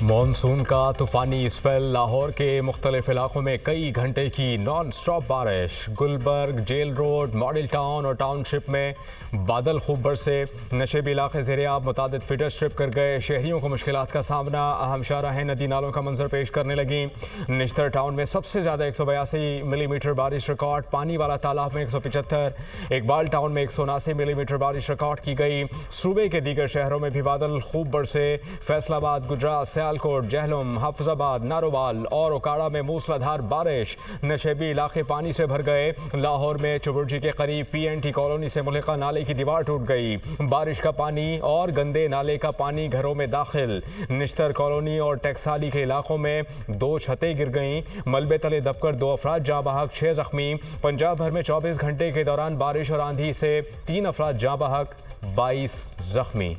Monsoon का तूफानी spell, Lahore के मुख्तलिफ इलाकों में कई घंटे की नॉन स्टॉप बारिश। Gulberg, Jail Road, Model Town और टाउनशिप में बादल खूब बरसे। नशेबी इलाके ज़ेर-ए-आब मुतादिद फीडर स्ट्रिप कर गए। शहरियों को मुश्किलात का सामना। अहम शाहराहें नदी नालों का मंजर पेश करने लगी। निश्तर टाउन में सबसे ज़्यादा 182 मिलीमीटर बारिश रिकॉर्ड। पानी वाला तालाब में 175, इकबाल टाउन में 179 मिलीमीटर बारिश रिकॉर्ड की गई। सूबे के दीगर शहरों में भी बादल खूब बरसे। फैसलाबाद, गुजरात, सियालकोट, जहलम, हाफिजाबाद, नारोवाल और ओकाड़ा में मूसलाधार बारिश। नशेबी इलाके पानी से भर गए। लाहौर में चुबुर्जी के करीब PNT कॉलोनी से मुल्का नाले की दीवार टूट गई। बारिश का पानी और गंदे नाले का पानी घरों में दाखिल। निश्तर कॉलोनी और टेक्साली के इलाकों में 2 छतें गिर गईं। मलबे तले दबकर 2 अफराद जाँ बहक, 6 जख्मी। पंजाब भर में 24 घंटे के दौरान बारिश और आंधी से 3 अफराद जाँ बहक, 22 जख्मी।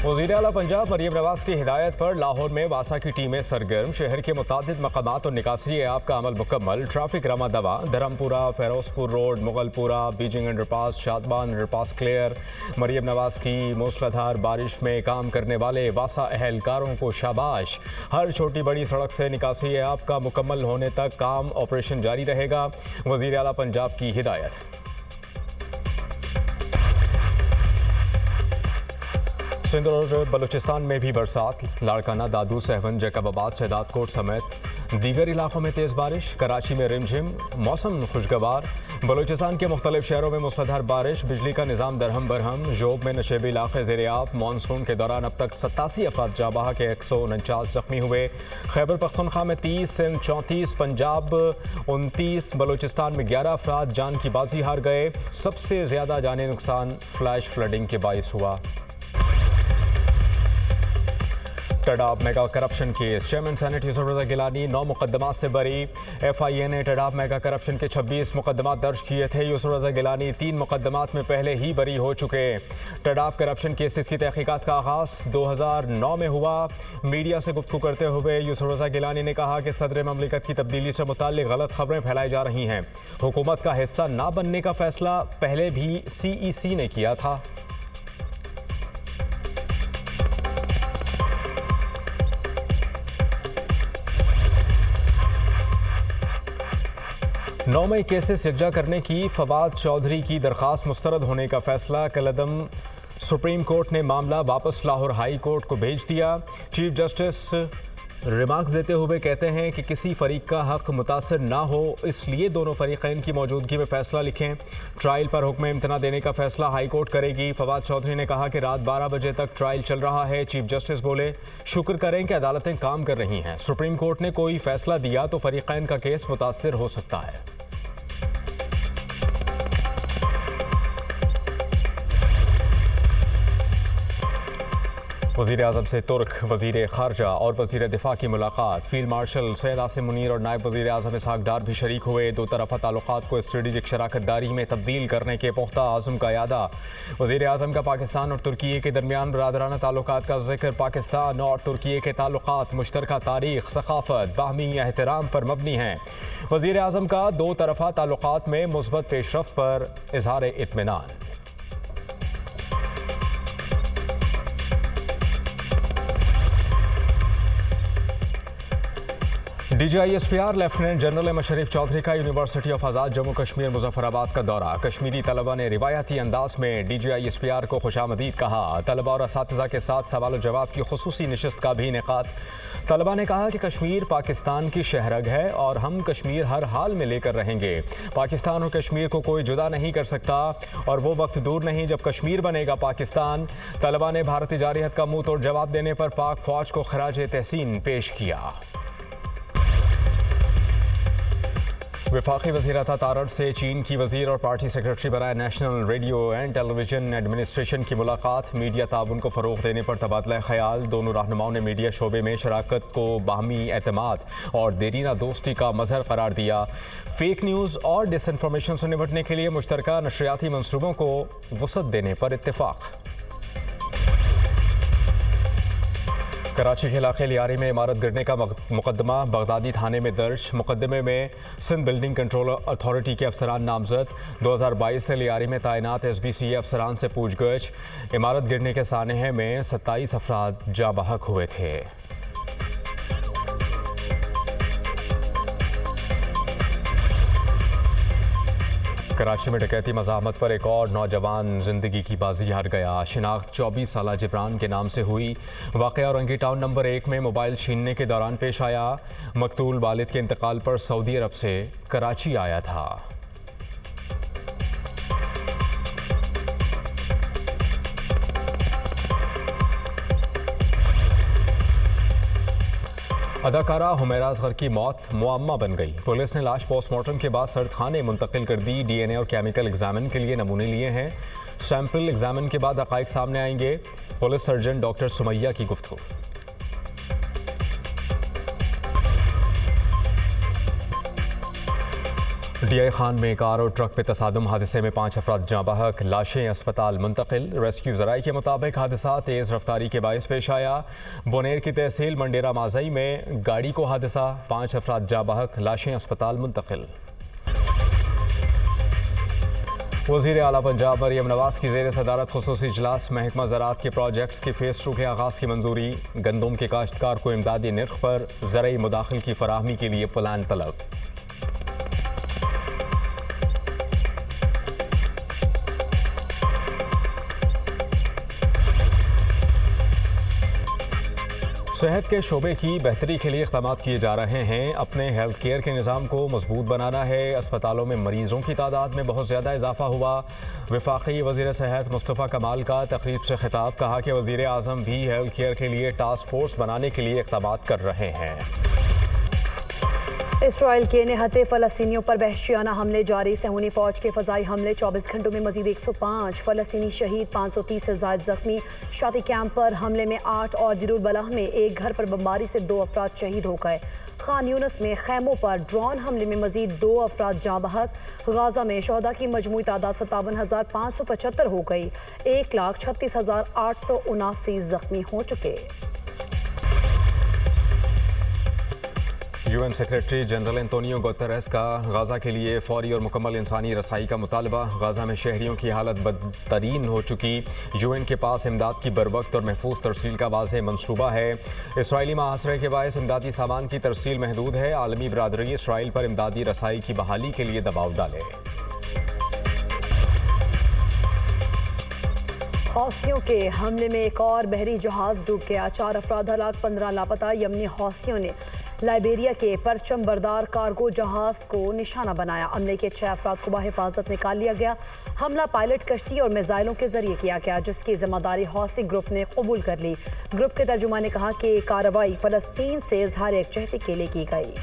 वज़ीर आला पंजाब मरियम नवाज की हिदायत पर लाहौर में वासा की टीमें सरगर्म। शहर के मुतादिद मकामात और निकासी ऐप का अमल मुकम्मल। ट्रैफिक रमा दवा। Dharampura, Ferozepur road, Mughalpura, Beijing underpass, Shadman underpass clear. Maryam Nawaz की मूसलाधार बारिश में काम करने वाले वासा अहलकारों को शाबाश। हर छोटी बड़ी सड़क से निकासी ऐप का मुकम्मल होने तक काम ऑपरेशन जारी रहेगा। वज़ीर आला पंजाब की हिदायत। सिंध और बलूचिस्तान में भी बरसात। लाड़काना, दादू, सहवन, जैकबाबाद, सैदातकोट समेत दीगर इलाकों में तेज़ बारिश। कराची में रिमझिम, मौसम खुशगवार। बलूचिस्तान के मुख्तलिफ शहरों में मूसलाधार बारिश। बिजली का निज़ाम दरहम बरहम। जोब में नशेबी इलाके ज़ेर-ए-आब। मानसून के दौरान अब तक 87 अफराद जाँ बहक के 149 जख्मी हुए। खैबर पख्तूनख्वा में 30, सिंध 34, पंजाब 29, बलूचिस्तान में 11 अफराद जान की बाजी हार गए। सबसे ज़्यादा जानी नुकसान फ्लैश फ्लडिंग के बाइस हुआ। टडाब mega corruption case. Chairman Senate Yusuf Raza Gilani 9 मुकदमात से बरी। FIA ने टडाब मेगा करप्शन के 26 मुकदमात दर्ज किए थे। यूसुफ रज़ा गिलानी 3 मुकदमात में पहले ही बरी हो चुके। टडाब करप्शन केसेस की तहकीकात का आगाज़ 2009 में हुआ। मीडिया से गुफ्तगू करते हुए यूसुफ रज़ा गिलानी ने कहा कि सदर ममलिकत की तब्दीली से मुताल्लिक गलत खबरें फैलाई जा रही हैं। हुकूमत का हिस्सा ना बनने का फैसला पहले भी CEC ने किया था। 9 मई केसेस यकजा करने की फवाद चौधरी की दरख्वास्त मुस्तरद होने का फैसला कलअदम। सुप्रीम कोर्ट ने मामला वापस लाहौर हाई कोर्ट को भेज दिया। चीफ जस्टिस रिमार्क्स देते हुए कहते हैं कि किसी फरीक का हक मुतासर ना हो, इसलिए दोनों फरीक़ैन की मौजूदगी में फ़ैसला लिखें। ट्रायल पर हुक्म इम्तना देने का फ़ैसला हाई कोर्ट करेगी। फवाद चौधरी ने कहा कि रात 12 बजे तक ट्रायल चल रहा है। चीफ जस्टिस बोले, शुक्र करें कि अदालतें काम कर रही हैं। सुप्रीम कोर्ट ने कोई फ़ैसला दिया तो फरीक़ैन का केस मुतासर हो सकता है। वज़ीर आज़म से तुर्क वज़ीर ख़ारजा और वज़ीर दिफ़ा की मुलाकात। फील्ड मार्शल सैयद आसिम मुनीर और नायब वज़ीर आज़म इसहाक़ डार भी शरीक हुए। दो तरफ़ा ताल्लुक़ात को स्ट्रेटेजिक शराकत दारी में तब्दील करने के पुख्ता आज़म का यादा। वज़ीर आज़म का पाकिस्तान और तुर्की के दरमियान बरादराना ताल्लुक़ात का ज़िक्र। पाकिस्तान और तुर्की के ताल्लुक़ात मुश्तरका तारीख़, सक़ाफ़त, बाहमी एहतराम पर मबनी हैं। वज़ीर आज़म का दो तरफ़ा ताल्लुक़ात में मुस्बत पेशरफ़्त पर इज़हार इत्मीनान। DGISPR लेफ्टिनेंट जनरल अहमद शरीफ चौधरी का यूनिवर्सिटी ऑफ आज़ाद जम्मू कश्मीर मुज़फ़्फ़राबाद का दौरा। कश्मीरी तलबा ने रिवायती अंदाज में DGISPR को खुशामदीद कहा। तलबा और असातिज़ा के साथ सवाल और जवाब की खुसूसी नशिस्त का भी इनेकाद। तलबा ने कहा कि कश्मीर पाकिस्तान की शहरग है और हम कश्मीर हर हाल में लेकर रहेंगे। पाकिस्तान और कश्मीर को कोई जुदा नहीं कर सकता और वो वक्त दूर नहीं जब कश्मीर बनेगा पाकिस्तान। तलबा ने भारतीय जारहियत का मुंह तोड़ जवाब देने पर पाक फ़ौज को खराज तहसीन पेश किया। वफाकी वज़ीर अता तारड़ से चीन की वज़ीर और पार्टी सेक्रेटरी बनाए national radio and television administration की मुलाकात। मीडिया ताउन को फ़रोग़ देने पर तबादला ख़याल। दोनों रहनुमाओं ने मीडिया शोबे में शराकत को बाहमी एतमाद और देरीना दोस्ती का मज़हर करार दिया। फेक न्यूज़ और डिसइंफॉर्मेशन से निपटने के लिए मुश्तरका नशरियाती मंसूबों को वसअत देने पर इत्तेफ़ाक़। कराची के इलाके लियारी में इमारत गिरने का मुकदमा बगदादी थाने में दर्ज। मुकदमे में सिंध बिल्डिंग कंट्रोल अथॉरिटी के अफसरान नामजद। 2022 से लियारी में तैनात SBCA अफसरान से पूछगछ। इमारत गिरने के सानहे में 27 अफराद जाँ बहक हुए थे। कराची में डकैती मज़ाहमत पर एक और नौजवान जिंदगी की बाजी हार गया। शिनाख्त 24 साला जिब्रान के नाम से हुई। वाक़या औरंगी टाउन नंबर 1 में मोबाइल छीनने के दौरान पेश आया। मकतूल वालिद के इंतकाल पर सऊदी अरब से कराची आया था। अदाकारा हुमैरा असगर की मौत मुअम्मा बन गई। पुलिस ने लाश पोस्टमार्टम के बाद सर्द खाने मुंतकिल कर दी। DNA और केमिकल एग्जामिन के लिए नमूने लिए हैं। सैंपल एग्जामिन के बाद हक़ाइक़ सामने आएंगे। पुलिस सर्जन डॉक्टर सुमैया की गुफ्तगू। DI खान में कार और ट्रक पे तसादुम हादसे में 5 अफराद जाँ बहक। लाशें अस्पताल मुंतकिल। रेस्क्यू ज़राई के मुताबिक हादसा तेज़ रफ्तारी के बायस पेश आया। बोनेर की तहसील मंडेरा माजई में गाड़ी को हादसा, 5 अफराद जाँ बहक, लाशें अस्पताल मुंतकिल। वज़ीर आला पंजाब मरियम नवाज़ की ज़ेर सदारत खुसूसी इजलास। महकमा ज़राअत के प्रोजेक्ट्स की फ़ेज़ 2 के आगाज़ की मंजूरी। गंदम के काश्तकार को इमदादी निर्ख पर ज़रई मुदाखिल की फराहमी के लिए प्लान तलब। सेहत के शोबे की बेहतरी के लिए इक़दाम किए जा रहे हैं। अपने हेल्थ केयर के निज़ाम को मजबूत बनाना है। अस्पतालों में मरीज़ों की तादाद में बहुत ज़्यादा इजाफा हुआ। वफाकी वज़ीर सेहत मुस्तफ़ा कमाल का तकरीब से खिताब। कहा कि वज़ीर आज़म भी हेल्थ केयर के लिए टास्क फोर्स बनाने के लिए इक़दाम कर रहे हैं। इसराइल के निहत्ते फ़लस्तीनियों पर वहशियाना हमले जारी। सहूनी फ़ौज के फ़ज़ाई हमले। 24 घंटों में मजीद 105 फ़लस्तीनी शहीद, 530 से ज़ायद ज़ख्मी। शादी कैंप पर हमले में 8 और दिरुल बलाह में एक घर पर बमबारी से 2 अफराद शहीद हो गए। खान यूनिस में खैमों पर ड्रोन हमले में मजीद 2 अफराद जाँ बहक। गाजा में शहदा की मजमूई तादाद 57,575 हो गई। 1,36,879 ज़ख्मी हो चुके। UN secretary general Antonio Guterres का गाजा के लिए फौरी और मुकम्मल इंसानी रसाई का मुतालबा। गाजा में शहरियों की हालत बदतरीन हो चुकी। UN के पास इमदाद की बरवक्त और महफूज तरसील का वाज़ेह मंसूबा है। इसराइली महासरे के बायस इमदादी सामान की तरसील महदूद है। आलमी बरादरी इसराइल पर इमदादी रसाई की बहाली के लिए दबाव डाले। हौसियों के हमले में एक और बहरी जहाज डूब गया। 4 अफराद हलाक, 15 लापता। यमनी हौसियों ने लाइबेरिया के परचम बरदार कार्गो जहाज को निशाना बनाया। अमले के 6 अफराद को बाहिफाजत निकाल लिया गया। हमला पायलट कश्ती और मिसाइलों के जरिए किया गया, जिसकी जिम्मेदारी हौसी ग्रुप ने कबूल कर ली। ग्रुप के तर्जुमा ने कहा कि कार्रवाई फ़लस्तीन से इजहार यकजहती के लिए की गई।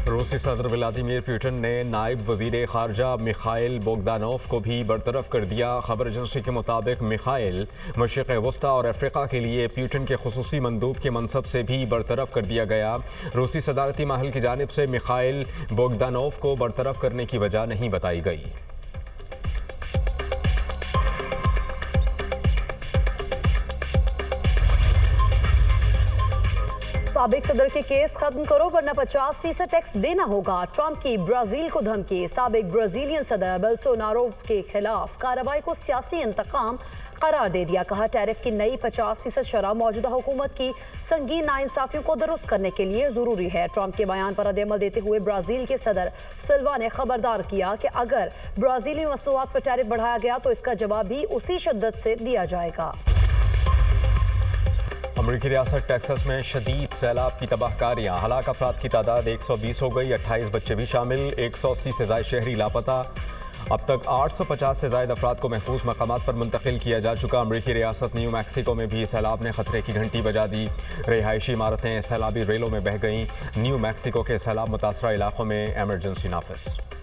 रूसी सदर व्लादिमीर पुतिन ने नायब वज़ीर ख़ारजा मिखाइल बोगदानोव को भी बरतरफ कर दिया। खबर एजेंसी के मुताबिक मिखाइल मशरिक़ वस्ता और अफ्रीका के लिए पुतिन के खुसूसी मंदूब के मनसब से भी बरतरफ कर दिया गया। रूसी सदारती महल की जानिब से मिखाइल बोगदानोव को बरतरफ करने की वजह नहीं बताई गई। साबिक सदर के केस खत्म करो वरना 50% टैक्स देना होगा। ट्रंप की ब्राजील को धमकी। साबिक ब्राजीलियन सदर बोल्सोनारो के खिलाफ कार्रवाई को सियासी इंतकाम करार दे दिया। कहा टैरिफ की नई 50% शरह मौजूदा हुकूमत की संगीन नाइंसाफियों को दुरुस्त करने के लिए जरूरी है। ट्रंप के बयान पर रद्द-ए-अमल देते हुए ब्राजील के सदर सिल्वा ने खबरदार किया कि अगर ब्राजीली मसनूआत पर टैरिफ बढ़ाया गया तो इसका जवाब भी उसी शिद्दत से दिया जाएगा। अमरीकी रियासत टेक्सास में शदीद सैलाब की तबाहकारियाँ। हलाक अफराद की तादाद 120 हो गई। 28 बच्चे भी शामिल। 180 से ज़ायद शहरी लापता। अब तक 850 से ज़ायद अफराद को महफूज मकामात पर मुंतकिल किया जा चुका। अमरीकी रियासत न्यू मैक्सिको में भी सैलाब ने खतरे की घंटी बजा दी। रिहायशी इमारतें सैलाबी रेलों में बह गईं। न्यू मैक्सिको के सैलाब मुतासरा इलाकों में एमरजेंसी नाफिज।